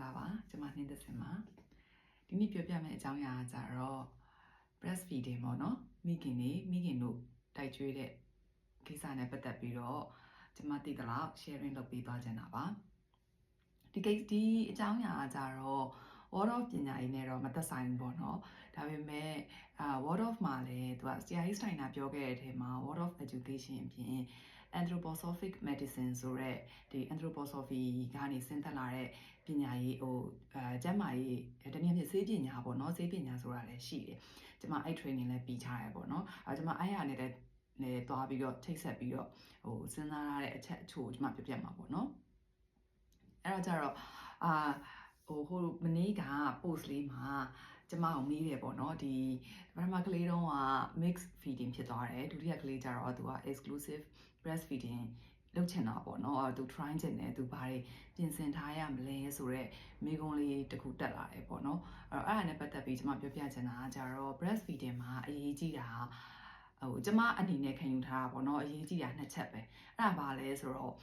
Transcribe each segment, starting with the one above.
လာပါကျွန်မနှင်းသက်စင်ပါဒီနေ့ပြောပြမယ့်အကြောင်းအရာကကြတော့ breastfeeding ပေါ့နော်မိခင်တို့တိုက်ကျွေးတဲ့ကိစ္စနဲ့ပတ်သက်ပြီးတော့ကျွန်မသိသလောက် sharing လုပ်ပေးသွားချင်တာပါဒီအကြောင်းအရာကကြတော့ word of ပညာရေးနဲ့တော့မသက်ဆိုင်ဘူးပေါ့နော်ဒါပေမဲ့word of မှာလည်းသူကဆရာကြီးစတိုင်နာပြောခဲ့တဲ့အထဲမှာ word of education အပြင်anthroposophic medicine ဆိုတဲ့ဒီ anthroposophy ကနေဆင်းသက်လာတဲ့ပညာရေးကျန်းမာရေးတနည်းအားဖြင့်ဆေးပညာပေါ့နော်ဆေးပညာဆိုတာလည်းရှိတယ်ကျွန်မအဲ့ training လည်းပြီးထားရပေါ့နော်ကျွန်မအဲ့ဟာနဲ့လည်းသွားပြီးတော့ထိတ်ဆက်ပြီးတော့စဉ်းစားရတဲ့အချက်အချို့ကျွန်မပြပြမှာပေါ့နော်အဲ့တော့ကြတော့မနေ့က post လေးမှာကျမကိုမေးတယ်ပေါ့နော်ဒီပထမကလေးတုန်းက mix feeding ဖြစ်သွားတယ်ဒုတိယကလေးကျတော့သူက exclusive breastfeeding လုပ်ချင်တာပေါ့နော်သူ try ချင်တယ်သူဘာတွေပြင်ဆင်ထားရမလဲဆိုတော့မိကုံးလေးတစ်ခုတက်လာတယ်ပေါ့နော်အဲ့ဒါနဲ့ပတ်သက်ပြီးကျမပြောပြချင်တာကကျတော့ breastfeeding မှာအရေးကြီးတာကျမအနေနဲ့ခံယူထားတာပေါ့နော်အရေးကြီးတာနှစ်ချက်ပဲအဲ့ဒါဘာလဲဆိုတော့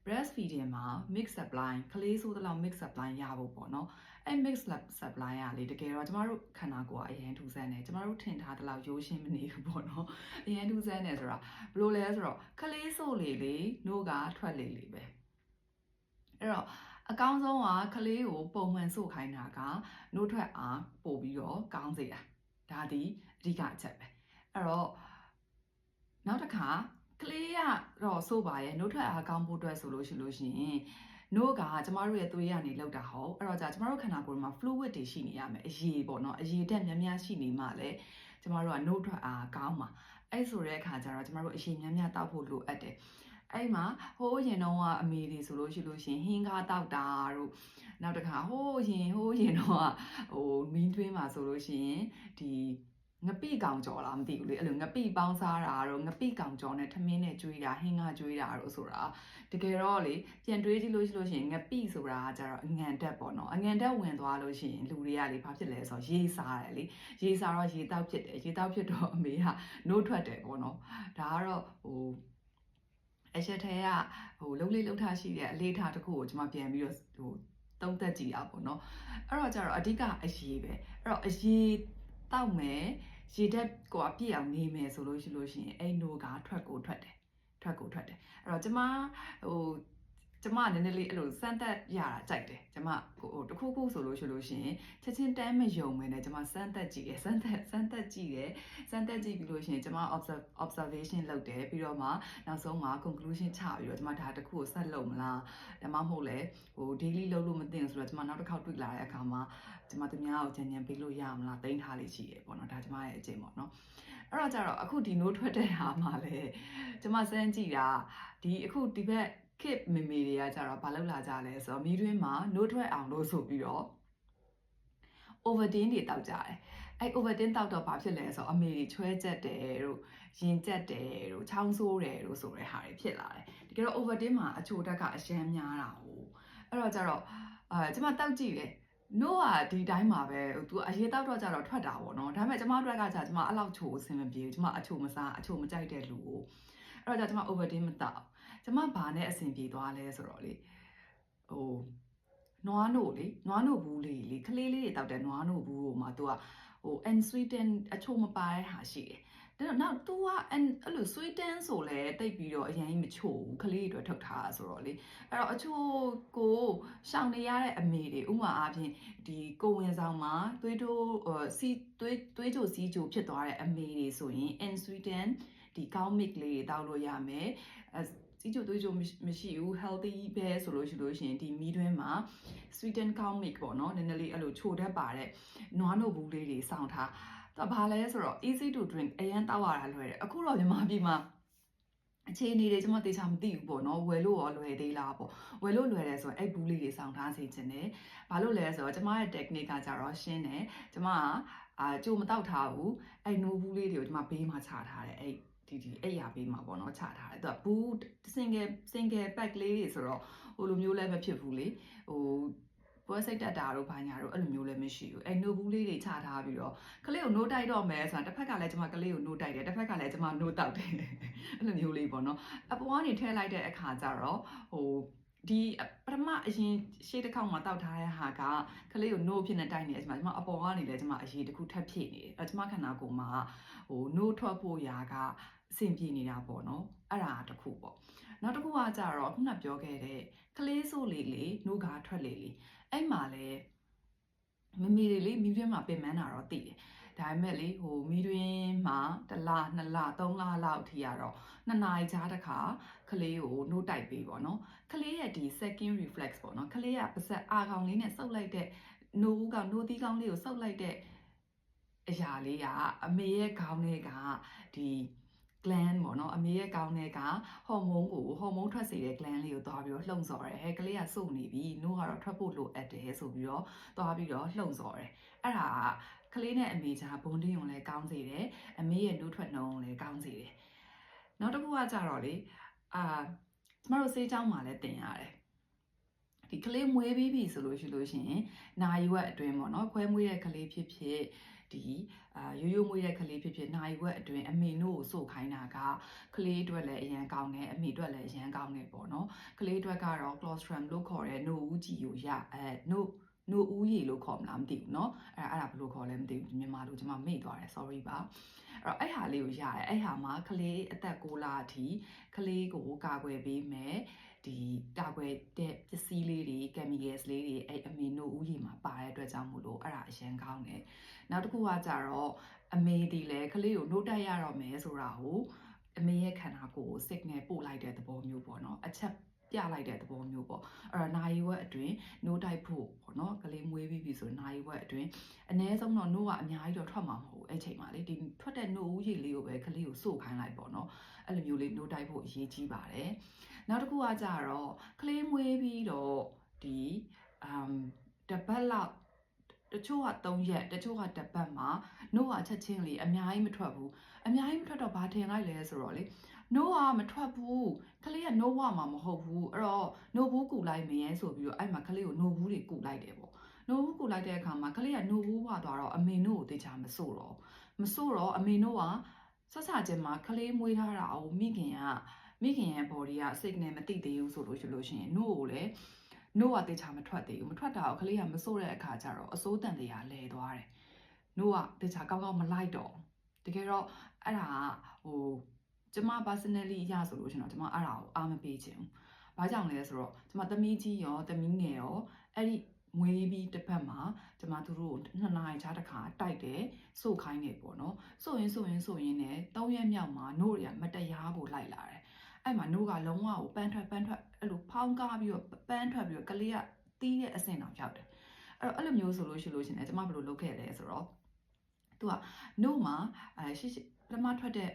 breastfeeding မှာ mix supply ကလေးဆိုတော့ mix supply ရဖို့ပေါ့နော်အဲ့ mix supply ရလေတကယ်တော့ကျမတို့ခန္ဓာကိုယ်ကအရင်ထူးဆန်းတယ်ကျမတို့ထင်ထားတဲ့လောက်ရိုးရှင်းမနေဘူးပေါ့နော်အရင်ထူးဆန်းတယ်ဆိုတာဘယ်လိုလဲဆိုတော့ကလေးဆိုလေနို့ကထွက်လေပဲအဲ့တော့အကောင်းဆုံးကကလေးကိုပုံမှန်စို့ခိုင်းတာကနို့ထွက်အားပို့ပြီးတော့ကောင်းစေတာဒါဒီအဓိကအချက်ပဲအဲ့တော့နောက်တစ်ခါကလေးကတော့ဆိုပါရဲ့နို့ထွက်အားကောင်းဖို့အတွက်ဆိုလို့ရှိရင်နို့ကကျမတို့ရဲ့သွေးကနေလောက်တာဟုတ်အဲ့တော့ကျမတို့ခန္ဓာကိုယ်မှာ fluid တွေရှိနေရမယ်အရည်ပေါ့နော်အရည်တက်များများရှိနေမှလည်းကျမတို့ကနို့ထွက်အားကောင်းမှာအဲ့ဆိုတဲ့အခါကျတော့ကျမတို့အရည်များများတောက်ဖို့လိုအပ်တယ်အဲ့မှာဟိုးရင်တော့အမေတွေဆိုလို့ရှိရင်ဟင်းကားတောက်တာတို့နောက်တစ်ခါဟိုးရင်တော့မင်းသွင်းမှာဆိုလို့ရှိရင်ဒီငပိကောင်ကြော်လားမသိဘူးလေအဲ့လိုငပိပေါင်းစားတာတော့ငပိကောင်ကြော်နဲ့ထမင်းနဲ့ကျွေးတာဟင်းကကျွေးတာတို့ဆိုတာတကယ်တော့လေပြန်တွေးကြည့်လို့ရှိရင်ငပိဆိုတာကကြတော့အငံတက်ပေါ့နော်အငံတက်ဝင်သွားလို့ရှိရင်လူတွေကလေဘာဖြစ်လဲဆိုတော့ရေစားတယ်လေရေစားတော့ရေတောက်ဖြစ်တယ်ရေတောက်ဖြစ်တော့အမေကနို့ထွက်တယ်ပေါ့နော်ဒါကတော့အချက်ထဲကလုံးလေးလုံးထားရှိတဲ့အလေးထားတစ်ခုကိုကျွန်မပြန်ပြီးတော့သုံးသက်ကြည့်တာပေါ့နော်အဲ့တော့ကြတော့အဓိကအရေးပဲအဲ့တော့အရေးတောက်မယ်ရေတက်ကိုအပြည့်အောင်နေမယ်ဆိုလို့ရှိရင်အဲ့နို့ကထွက်တယ်အဲ့တော့ကျမနည်းနည်းလေးအဲ့လိုစမ်းသက်ရတာကြိုက်တယ်ကျမတခုခုဆိုလို့ရှိရင်ချက်ချင်းတန်းမယုံမယ်နဲ့ကျမစမ်းသက်ကြည့်တယ်စမ်းသက်ကြည့်ပြီးလို့ရှိရင်ကျမ observation လုပ်တယ်ပြီးတော့မှနောက်ဆုံးမှာ conclusion ချပြီးတော့ကျမဒါတခုကိုဆက်လုပ်မလားဒါမှမဟုတ်လဲdaily လုပ်လို့မသိဘူးဆိုတော့ကျမနောက်တစ်ခေါက်တွေ့လာတဲ့အခါမှာကျမသူများကိုကြံပေးလို့ရမလားတင်ထားလေးရှိရပေါ့နော်ဒါကျမရဲ့အကျင့်ပေါ့နော်အဲ့တော့ကြတော့အခုဒီ note ထွက်တဲ့ဟာမှာလဲကျမစမ်းကြည့်တာအခုဒီဘက်ခေတ်မေမေတွေကကြတော့ဘာလုပ်လာကြလဲဆိုတော့မီးတွင်းမှာနို့ထွက်အောင်လို့ဆိုပြီးတော့ Ovaltine တွေတောက်ကြတယ်အဲ့ Ovaltine တောက်တော့ဘာဖြစ်လဲဆိုတော့အမေတွေချွဲချက်တယ်တို့ရင်ကျက်တယ်တို့ချောင်းဆိုးတယ်တို့ဆိုတဲ့ဟာတွေဖြစ်လာတယ်တကယ်တော့ Ovaltine မှာအချိုဓာတ်ကအရမ်းများတာဟုတ်အဲ့တော့ကြတော့ကျမတောက်ကြည့်တယ်နို့ကဒီတိုင်းမှာပဲသူအရေးတောက်တော့ကြတော့ထွက်တာပေါ့နော်ဒါပေမဲ့ကျမတို့ကကျမအဲ့လောက်ချိုအဆင်မပြေဘူးကျမအချိုမစားအချိုမကြိုက်တဲ့လူကိုအဲ့တော့ကျမ Ovaltine မတောက်ကျမဘာနဲ့အဆင်ပြေသွားလဲဆိုတော့လေနွားနို့ဘူးလေးကလေးလေးတွေတောက်တဲ့နွားနို့ဘူးကိုမှ तू ကand sweeten အချိုမပါတဲ့ဟာရှိတယ်ဒါတော့နောက် तू ကအဲ့လို sweeten ဆိုလဲတိတ်ပြီးတော့အရင်မချို့ဘူးကလေးတွေထုတ်ထားတာဆိုတော့လေအဲ့တော့အချိုကိုရှောင်နေရတဲ့အမေတွေဥမာအားဖြင့်ဒီကိုဝင်ဆောင်မှာသွေးတိုးသွေးကြိုစီးကြိုဖြစ်သွားတဲ့အမေတွေဆိုရင် and sweeten ဒီကောင်း mix လေးတွေတောက်လို့ရမယ်စီချိုသွေးချိုမရှိဘူး healthy ပဲဆိုလို့ရှိရင်ဒီမီးတွင်းမှာ sweeten cow milk ပေါ့နော်နည်းနည်းလေးအဲ့လိုချိုတတ်ပါတဲ့နွားနို့ဘူးလေးတွေစောင့်ထားဒါဘာလဲဆိုတော့ easy to drink အရင်တောက်ရတာလွယ်တယ်အခုတော့မြန်မာပြည်မှာအခြေအနေတွေကျွန်မသေချာမသိဘူးပေါ့နော်ဝယ်လို့ရောလွယ်သေးလားပေါ့ဝယ်လို့လွယ်တယ်ဆိုရင်အဲ့ဘူးလေးတွေစောင့်ထားစေချင်တယ်ဘာလို့လဲဆိုတော့ကျွန်မရဲ့ technique ကကြတော့ရှင်းတယ်ကျွန်မကြိုမတောက်ထားဘူးအဲ့နိုးဘူးလေးတွေကိုကျွန်မဘေးမှာချထားတယ်အဲ့အဲ့ရပေးမှာပေါ့နော်ချထားတယ်သူကဘူး single pack လေးတွေဆိုတော့လိုမျိုးလည်းမဖြစ်ဘူးလေပွဲစိတ်တက်တာတို့ဘာညာတို့အဲ့လိုမျိုးလည်းမရှိဘူးအဲ့နို့ဘူးလေးတွေချထားပြီးတော့ကလေးကိုနို့တိုက်တော့မယ်ဆိုတာတစ်ဖက်ကလည်းကျွန်မကလေးကိုနို့တိုက်တယ်တစ်ဖက်ကလည်းကျွန်မနို့တောက်တယ်အဲ့လိုမျိုးလေးပေါ့နော်အပေါ်ကနေထည့်လိုက်တဲ့အခါကျတော့ ဒီပထမအရင်ရှေ့တစ်ခေါက်မှာတောက်ထားတဲ့ဟာကကလေးကို no ဖြစ်နေတိုက်နေတယ်ကျွန်မအပေါ်ကနေလဲကျွန်မအရေးတစ်ခုထပ်ဖြည့်နေတယ်ကျွန်မခန္ဓာကိုယ်မှာဟို no ထွက်ဖို့ရာကအဆင်ပြေနေတာပေါ့နော်အဲ့ဒါတစ်ခုပေါ့နောက်တစ်ခုကကြတော့ခုနပြောခဲ့တဲ့ကလေးစိုးလေး no ကထွက်လေအဲ့မှာလဲမမီတွေလေမိတွင်းမှာပင်ပန်းတာတော့သိတယ်ဒါပေမဲ့လေဟိုမိတွင်းမှာ1လ2လ3လလောက်အထိရတော့2နာရီကြားတစ်ခါကလေးကိုနှုတ်တိုက်ပေးပေါ့နော်ကလေးရဲ့ဒီ second reflex ပေါ့နော်ကလေးကပါစက်အာကောင်လေးနဲ့စုပ်လိုက်တဲ့နှုတ်ကနှုတ်သီးကောင်းလေးကိုစုပ်လိုက်တဲ့အရာလေးကအမေရဲ့ခေါင်းထဲကဒီ gland ပေါ့နော်အမေရဲ့ခေါင်းထဲကဟော်မုန်းထွက်စေတဲ့ gland လေးကိုသွားပြီးတော့လှုံ့ဆော်တယ်ဟဲ့ကလေးကစုပ်နေပြီနှုတ်ကတော့ထွက်ဖို့လိုအပ်တယ်ဆိုပြီးတော့သွားပြီးတော့လှုံ့ဆော်တယ်အဲ့ဒါကလေးနဲ့အမေကြားဘုံတင်းုံလည်းကောင်းစေတယ်အမေရဲ့နှုတ်ထွက်နှုံလည်းကောင်းစေတယ်နောက်တစ်ခုကကြတော့လေကျမတို့ဆေးကျောင်းမှာလည်းတင်ရတယ်ဒီကလေးမွေးပြီးပြီဆိုလို့ရှိရင်နာရီဝက်အတွင်းပေါ့နော်ခွဲမွေးတဲ့ကလေးဖြစ်ဖြစ်ဒီရိုးရိုးမွေးတဲ့ကလေးဖြစ်ဖြစ်နာရီဝက်အတွင်းအမေတို့ကိုစို့ခိုင်းတာကကလေးအတွက်လည်းအရန်ကောင်းတယ်အမေအတွက်လည်းအရန်ကောင်းတယ်ပေါ့နော်ကလေးအတွက်ကတော့ colostrum လို့ခေါ်တဲ့နှုတ်ဦးကြီးကိုရနှုတ်ဦးရည်လို့ခေါ်မလားမသိဘူးเนาะအဲ့ဒါဘယ်လိုခေါ်လဲမသိဘူးမြန်မာလိုကျွန်မမေ့သွားတယ် sorry ပါအဲ့ဟာလေးကိုရတယ်အဲ့ဟာမှာကလေးအသက်6လအထိကလေးကိုကာကွယ်ပေးမယ်ဒီကာကွယ်တဲ့ပစ္စည်းလေးတွေ chemicals လေးတွေအဲ့အမေနိုဦးရည်မှာပါတဲ့အတွက်ကြောင့်မို့လို့အဲ့ဒါအရင်ကောင်းတယ်နောက်တစ်ခုကကြတော့အမေဒီလေကလေးကိုနှုတ်တက်ရတော့မယ်ဆိုတာကိုအမေရဲ့ခန္ဓာကိုယ်ကို signal ပို့လိုက်တဲ့သဘောမျိုးပေါ့နော်အချက်ပြလိုက်တဲ့သဘောမျိုးပေါ့အဲ့တော့နာရီဝက်အတွင်းနှုတ်တိုက်ဖို့ပေါ့နော်ကလေးမွေးပြီးပြီဆိုနာရီဝက်အတွင်းအနည်းဆုံးတော့နှုတ်ကအများကြီးတော့ထွက်မှာမဟုတ်ဘူးအဲ့ချိန်မှာလေဒီထွက်တဲ့နှုတ်ဦးရည်လေးကိုပဲကလေးကိုစို့ခိုင်းလိုက်ပေါ့နော်အဲ့လိုမျိုးလေးနှုတ်တိုက်ဖို့အရေးကြီးပါတယ်နောက်တစ်ခုကကြတော့ကလေးမွေးပြီးတော့ဒီတပတ်လောက်တချို့က3ရက်တချို့ကတစ်ပတ်မှာနှုတ်ကချက်ချင်းလေးအများကြီးမထွက်ဘူးအများကြီးမထွက်တော့ဘာထင်လိုက်လဲဆိုတော့လေနှုတ်ကမထွက်ဘူးကလေးကနှုတ်ဝမှာမဟုတ်ဘူးအဲ့တော့နှုတ်ဘူးကူလိုက်မယ်ဆိုပြီးတော့အဲ့မှာကလေးကိုနှုတ်ဘူးတွေကူလိုက်တယ်ပေါ့နှုတ်ဘူးကူလိုက်တဲ့အခါမှာကလေးကနှုတ်ဘူးဝသွားတော့အမေနှုတ်ကိုတေချာမစို့တော့အမေနှုတ်ကဆက်ဆာချင်းမှာကလေးမွေးထားတာအောင်မိခင်ရဲ့ body က signal မသိသေးဘူးဆိုလို့ရှိရင်နှုတ်ကိုလည်းနှုတ်ကတေချာမထွက်သေးဘူးမထွက်တာကိုကလေးကမစို့တဲ့အခါကျတော့အစိုးတန်တရားလဲသွားတယ်နှုတ်ကတေချာကောင်းကောင်းမလိုက်တော့တကယ်တော့အဲ့ဒါဟိုကျမ personally ရဆိုလို့ရှင်တော့ကျမအဲ့ဒါကိုအားမပေးချင်ဘူး။ဘာကြောင့်လဲဆိုတော့ကျမသမီးကြီးရောသမီးငယ်ရောအဲ့ဒီမွေးပြီးတစ်ဖက်မှာကျမသူတို့2နာရီချားတစ်ခါတိုက်တယ်စို့ခိုင်းနေပေါ့နော်။စို့ရင်နဲ့3ရက်မြောက်မှာနို့တွေကမတရားကိုလိုက်လာတယ်။အဲ့မှာနို့ကလုံးဝကိုပန်းထွက်အဲ့လိုဖောင်းကားပြီးတော့ပန်းထွက်ပြီးတော့ကလေးကတီးတဲ့အဆင့်တောင်ရောက်တယ်။အဲ့လိုမျိုးဆိုလို့ရှိရင်ကျမဘယ်လိုလုပ်ခဲ့လဲဆိုတော့သူကနို့မှာရှိပထမထွက်တဲ့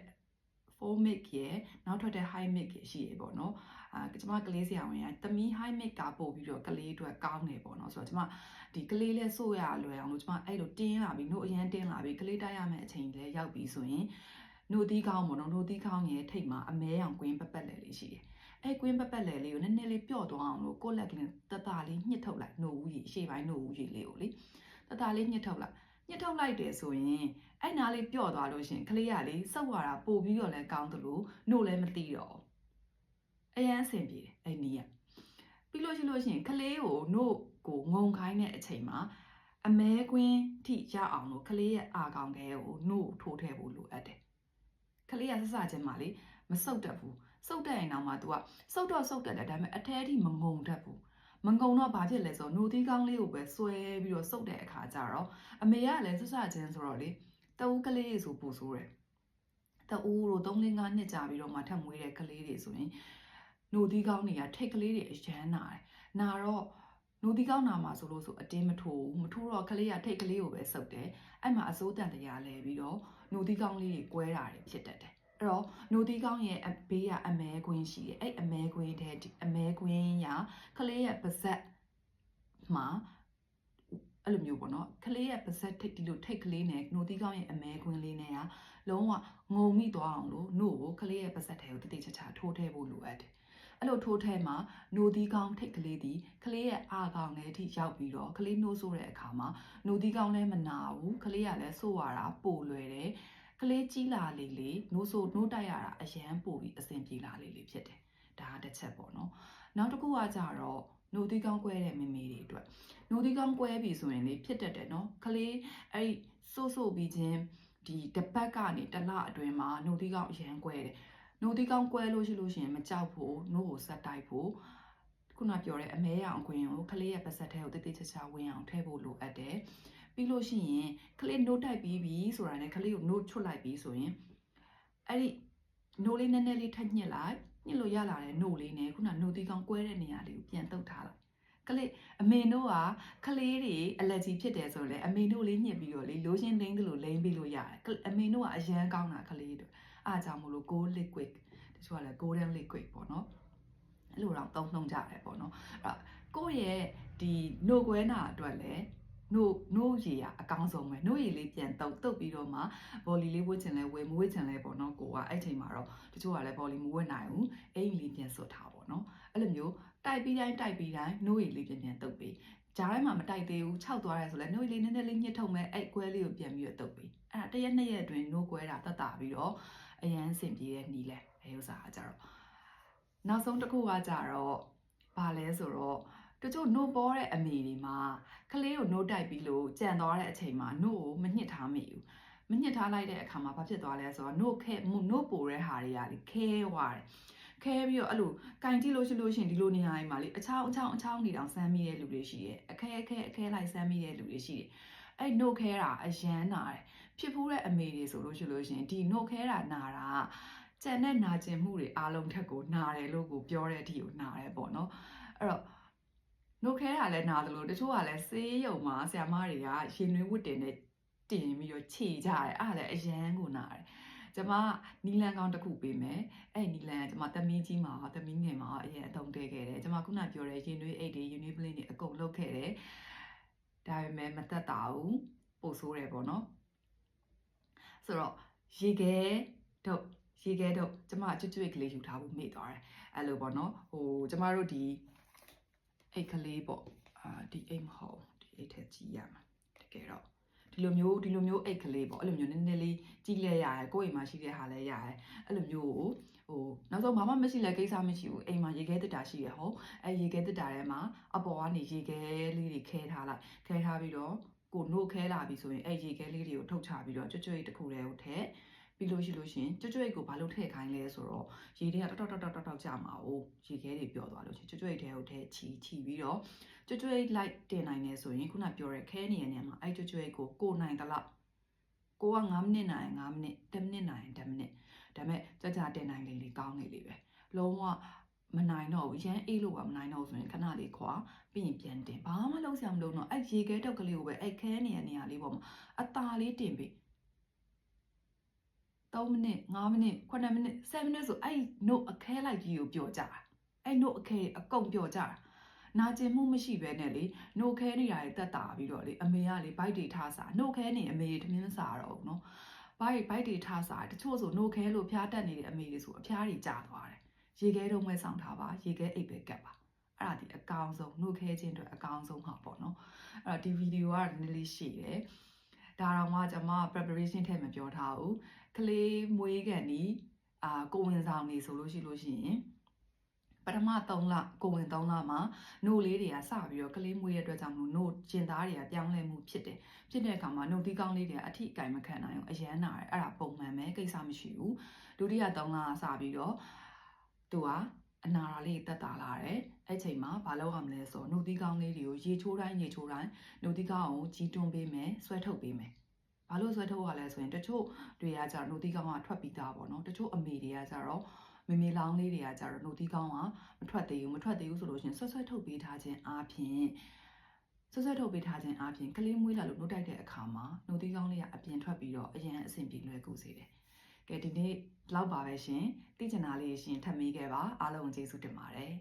4 mic ရဲ့နောက်ထွက်တဲ့ high mic ရဲ့ရှိရပေါ့နော်ကျမကလေးဆရာဝန်ကသမီး high mic ကပို့ပြီးတော့ကလေးအတွက်ကောင်းတယ်ပေါ့နော်ဆိုတော့ကျမဒီကလေးလေးစို့ရလွယ်အောင်လို့ကျမအဲ့လိုတင်းလာပြီးနှုတ်အရင်တင်းလာပြီးကလေးတိုက်ရမယ့်အချိန်လေးရောက်ပြီးဆိုရင်နှုတ်သီးကောင်းပေါ့နော်နှုတ်သီးကောင်းရဲ့ထိတ်မှာအမဲရောင်ကွင်းပက်လေးရှိတယ်အဲ့ကွင်းပက်လေးကိုနည်းနည်းလေးပျော့သွားအောင်လို့ကိုယ့်လက်ကလေးတတလေးညှစ်ထုတ်လိုက်နှုတ်ဦးကြီးရှေ့ပိုင်းနှုတ်ဦးကြီးလေးကိုလေတတလေးညှစ်ထုတ်လိုက်တယ်ဆိုရင်အဲ့နားလေးပျော့သွားလို့ရှင်ကလေးကလေစောက်ရတာပို့ပြီးတော့လဲကောင်းသလိုနှုတ်လည်းမသိတော့အရန်အဆင်ပြေတယ်အဲ့နီးကပြီးလို့ရှိရင်ကလေးကိုနှုတ်ကိုငုံခိုင်းတဲ့အချိန်မှာအမဲကွင်းထိရအောင်လို့ကလေးရဲ့အာကောင်ထဲကိုနှုတ်ထိုးထည့်ဖို့လိုအပ်တယ်ကလေးကစစချင်းမှလေမစုပ်တတ်ဘူးစုပ်တက်ရင်တော့မှ तू ကစုပ်တက်တယ်ဒါပေမဲ့အထဲအထိမငုံတတ်ဘူးမငုံတော့ဘာဖြစ်လဲဆိုတော့နှုတ်သီးကောင်းလေးကိုပဲဆွဲပြီးတော့စုပ်တဲ့အခါကျတော့အမေကလည်းစစချင်းဆိုတော့လေတဦးကလေးဆိုပူဆိုးတယ်တဦးတို့3-5နှစ်ကြာပြီးတော့မှထပ်မွေးတဲ့ကလေးတွေဆိုရင်နှုတ်သီးကောင်းတွေကထိတ်ကလေးတွေအရမ်းနာတယ်နာတော့နှုတ်သီးကောင်းနာမှာဆိုလို့ဆိုအတင်းမထိုးတော့ကလေးကထိတ်ကလေးကိုပဲစုပ်တယ်အဲ့မှာအစိုးတန်တရားလဲပြီးတော့နှုတ်သီးကောင်းလေးတွေကွဲတာတွေဖြစ်တတ်တယ်အဲ့တော့နှုတ်သီးကောင်းရဲ့ဘေးကအမဲကွင်းရှိတယ်အဲ့အမဲကွင်းထဲအမဲကွင်းရကလေးရဲ့ပါးစပ်မှာအဲ့လိုမျိုးပေါ့နော်ကလေးရဲ့ပါးစပ်ထိတ်ဒီလိုထိတ်ကလေးနဲ့နှုတ်သီးကောင်းရဲ့အမဲကွင်းလေးနဲ့ကလုံးဝငုံမိသွားအောင်လို့နှုတ်ကိုကလေးရဲ့ပါးစပ်ထဲကိုတတိချာချာထိုးထည့်ဖို့လိုအပ်တယ်အဲ့လိုထိုးထဲမှာနှုတ်သီးကောင်းထိတ်ကလေးဒီကလေးရဲ့အာကောင်လေးအထိရောက်ပြီးတော့ကလေးနှိုးဆိုးတဲ့အခါမှာနှုတ်သီးကောင်းလည်းမနာဘူးကလေးကလည်းဆိုးရတာပိုလွယ်တယ်ကလေးကြီးလာလေနှိုးတိုက်ရတာအရန်ပိုပြီးအဆင်ပြေလာလေဖြစ်တယ် ဒါတစ်ချက်ပေါ့နော်နောက်တစ်ခုကကြတော့နှုတ်သီးကောင်းကွဲတဲ့မိမိတွေအတွက်နှုတ်သီးကောင်းကွဲပြီဆိုရင်လေဖြစ်တတ်တယ်နော်ကလေးအဲ့ဆို့ပြီးချင်းဒီတစ်ပတ်ကနေတစ်လအတွင်းမှာနှုတ်သီးကောင်းအရန်ကွဲတယ်နှုတ်သီးကောင်းကွဲလို့ရှိရင်မကြောက်ဖို့နှုတ်ကိုဆက်တိုက်ဖို့ခုနပြောတဲ့အမဲရောင်ခွင်းကိုကလေးရဲ့ပါးစပ်ထဲကိုတိတိကျကျဝင်အောင်ထည့်ဖို့လိုအပ်တယ်ပြီးလို့ရှိရင်ကလေးနှုတ်တိုက်ပြီးပြီဆိုတာနဲ့ကလေးကိုနှုတ်ချွတ်လိုက်ပြီးဆိုရင်အဲ့ဒီနှုတ်လေးနည်းနည်းလေးထပ်ညှစ်လိုက်ညှစ်လို့ရလာတဲ့နှုတ်လေးနဲ့ခုနနှုတ်သီးကောင်းကွဲတဲ့နေရာလေးကိုပြန်တုပ်ထားလိုက်ကလေးအမေတို့ကကလေးတွေ allergy ဖြစ်တယ်ဆိုတော့လေအမေတို့လေးညှစ်ပြီးတော့လေလိုရှင်လိမ့်သလိုလိမ့်ပြီးလို့ရတယ်အမေတို့ကအရန်ကောင်းတာကလေးတွေအားကြောင့်မလို့ gold liquid တချို့ကလည်း golden liquid ပေါ့နော်အဲ့လိုတော့သုံးကြတယ်ပေါ့နော်အဲ့ကိုယ့်ရဲ့ဒီနှုတ်ကွဲနာအတွက်လည်းနှုတ်ရည်ကအကောင်းဆုံးပဲနှုတ်ရည်လေးပြန်တုပ်ပြီးတော့မှဘော်လီလေးဝတ်ချင်လဲဝယ်မဝတ်ချင်လဲပေါ့နော်ကိုကအဲ့ချိန်မှာတော့တချို့ကလည်းဘော်လီမဝတ်နိုင်ဘူးအိမ်လေးပြန်ဆွတ်ထားပေါ့နော်အဲ့လိုမျိုးတိုက်ပြီးတိုင်းနှုတ်ရည်လေးပြန်တုပ်ပြီးဂျားထဲမှာမတိုက်သေးဘူးခြောက်သွားရဲဆိုလဲနှုတ်ရည်လေးနည်းနည်းလေးညှစ်ထုတ်မဲ့အဲ့ကွဲလေးကိုပြန်ပြီးတော့တုပ်ပြီးအဲ့ဒါတစ်ရက်နှစ်ရက်အတွင်းနှုတ်ကွဲတာတက်တာပြီးတော့အရန်ဆင်ပြေတဲ့နီးလဲအဲဥစားကကြတော့နောက်ဆုံးတစ်ခုကကြတော့ဘာလဲဆိုတော့တချို့နှုတ်ပေါ်တဲ့အမေတွေမှာကလေးကိုနှုတ်တိုက်ပြီးလို့ကြံသွားတဲ့အချိန်မှာနှုတ်ကိုမညှစ်ထားမိဘူးမညှစ်ထားလိုက်တဲ့အခါမှာဘာဖြစ်သွားလဲဆိုတော့နှုတ်ပိုတဲ့ဟာတွေကလေခဲသွားတယ်ခဲပြီးတော့အဲ့လိုကင်ကြည့်လို့ရှိရင်ဒီလိုနေရာတွေမှာလေအချောင်းနေတောင်စမ်းမိတဲ့လူတွေရှိတယ်အခဲလိုက်စမ်းမိတဲ့လူတွေရှိတယ်အဲ့နှုတ်ခဲတာအရန်နာတယ်ဖြစ်ဖူးတဲ့အမေတွေဆိုလို့ရှိရင်ဒီနှုတ်ခဲတာနာတာကြံတဲ့နာကျင်မှုတွေအားလုံးထက်ကိုနာတယ်လို့ကိုပြောတဲ့အထိကိုနာတယ်ပေါ့နော်အဲ့တော့နှုတ်ခဲတာလည်းနာတယ်လို့တချို့ကလည်းဆေးရုံမှာဆရာမတွေကရင်နွေးဝတ်တင်နဲ့တင်ပြီးတော့ခြေကြတယ်အဲ့ဒါလည်းအရန်ကိုနာတယ်ကျမနီလန်ကောင်းတစ်ခုပေးမယ်အဲ့နီလန်ကကျမသမီးကြီးမှာသမီးငယ်မှာအရင်အသုံးတည့်ခဲ့တယ်ကျမခုနပြောတဲ့ရင်နွေးအိတ်တွေရင်နွေးပလင်းတွေအကုန်လုပ်ခဲ့တယ်ဒါပေမဲ့မသက်တာဘူးပို့ဆိုးတယ်ပေါ့နော်ဆိုတော့ရေခဲတို့ကျမကျွတ်ကလေးယူထားဖို့မေ့သွားတယ်အဲ့လိုပေါ့နော်ကျမတို့ဒီအိတ်ကလေးပေါ့ဒီအိတ်မဟုတ်ဒီအိတ်ထက်ကြီးရမှာတကယ်တော့ဒီလိုမျိုးအိတ်ကလေးပေါ့အဲ့လိုမျိုးနည်းနည်းလေးကြီးလဲရတယ်ကိုယ့်အိမ်မှာရှိတဲ့ဟာလဲရတယ်အဲ့လိုမျိုးကိုနောက်ဆုံးဘာမှမရှိလဲကိစ္စမရှိဘူးအိမ်မှာရေခဲတစ်တာရှိရဟုတ်အဲ့ရေခဲတစ်တာထဲမှာအပေါ်ကနေရေခဲလေးတွေခဲထားပြီးတော့ကိုနှုတ်ခဲလာပြီဆိုရင်အဲ့ရေခဲလေးတွေကိုထုတ်ချပြီးတော့ကျွတ်တစ်ခုတည်းကိုထည့်ပြီးလို့ရှိရင်ကျွတ်ကိုဘာလို့ထည့်ခိုင်းလဲဆိုတော့ရေတွေကတောက်ကြမှာ哦ရေခဲတွေပျော်သွားလို့ရှိရင်ကျွတ်ထဲကိုထည့်ချီပြီးတော့ကျွတ်လိုက်တင်နိုင်နေဆိုရင်ခုနပြောတဲ့ခဲနေတဲ့နေရာမှာအဲ့ကျွတ်ကိုနိုင်တလောက်ကိုက9မိနစ်နိုင်9မိနစ်10မိနစ်နိုင်10မိနစ်ဒါပေမဲ့ကြာတင်နိုင်လေကောင်းနေလေပဲလုံးဝမနိုင်တော့ဘူးရမ်းအေးလို့ကမနိုင်တော့ဆိုရင်ခဏလေးခွာပြီးရင်ပြန်တင်ဘာမှလုံးဆရာမလို့တော့အဲ့ရေခဲတုပ်ကလေးကိုပဲအဲ့ခဲနေတဲ့နေရာလေးပေါ်မှာအသာလေးတင်ပြီး3မိနစ်5မိနစ်9မိနစ်7မိနစ်ဆိုအဲ့နှုတ်အခဲလိုက်ကြီးကိုပျော်ကြတာအဲ့နှုတ်အခဲအကုန်ပျော်ကြတာနာကျင်မှုမရှိဘဲနဲ့လေနှုတ်ခဲနေရတဲ့တက်တာပြီးတော့လေအမေကလေဘိုက်တွေထားစားနှုတ်ခဲနေအမေထမင်းစားတော့ဘူးနော်ဘိုက်တွေထားစားတချို့ဆိုနှုတ်ခဲလို့ဖျားတက်နေတဲ့အမေတွေဆိုအဖျားတွေကျသွားတယ်ရေခဲတုံးပဲဆောင်ထားပါရေခဲအိပ်ပဲကပ်ပါအဲ့ဒါဒီအကောင်ဆုံးနှုတ်ခဲခြင်းအတွက်အကောင်ဆုံးဟာပေါ့နော်အဲ့တော့ဒီဗီဒီယိုကနည်းနည်းရှိတယ်ဒါတော့မှကျွန်မ preparation ထည့်မပြောထားဘူးကလေးမွေးကန်နီကိုဝင်ဆောင်နေဆိုလို့ရှိရင်ပထမ3လကိုဝင်3လမှာနှုတ်လေးတွေကစပြီးတော့ကလေးမွေးရတဲ့အတွက်ကြောင့်မလို့နှုတ်ကျင်သားတွေကပြောင်းလဲမှုဖြစ်တဲ့အခါမှာနှုတ်သီးကောင်းလေးတွေကအထိအကင်မခံနိုင်ဘူးအရန်နာတယ်အဲ့ဒါပုံမှန်ပဲကိစ္စမရှိဘူးဒုတိယ3လစပြီးတော့သူကအနာရာလေးတက်တာလာတယ်အဲ့ချိန်မှာဘာလုပ်ရမလဲဆိုတော့နှုတ်သီးကောင်းလေးတွေကိုရေချိုးတိုင်းနှုတ်သီးကောင်းကိုကြီးတွန်းပေးမယ်ဆွဲထုတ်ပေးမယ်ဘာလို့ဆွဲထုတ်ရလဲဆိုရင်တချို့တွေကကြတော့နှုတ်သီးကောင်းကထွက်ပြီးသားပေါ့နော်တချို့အမေတွေကကြတော့မေလောင်းလေးတွေကကြတော့နှုတ်သီးကောင်းကမထွက်သေးဘူးဆိုလို့ရှိရင်ဆွဲထုတ်ပေးထားခြင်းအားဖြင့်ကလေးမွေးလာလို့နှုတ်တိုက်တဲ့အခါမှာနှုတ်သီးကောင်းလေးကအပြင်ထွက်ပြီးတော့အရန်အဆင်ပြေလွယ်ကူစေတယ်ကဲဒီနေ့လောက်ပါပဲရှင်သိချင်တာလေးရှင်ထပ်မေးခဲ့ပါအားလုံးကျေးဇူးတင်ပါတယ်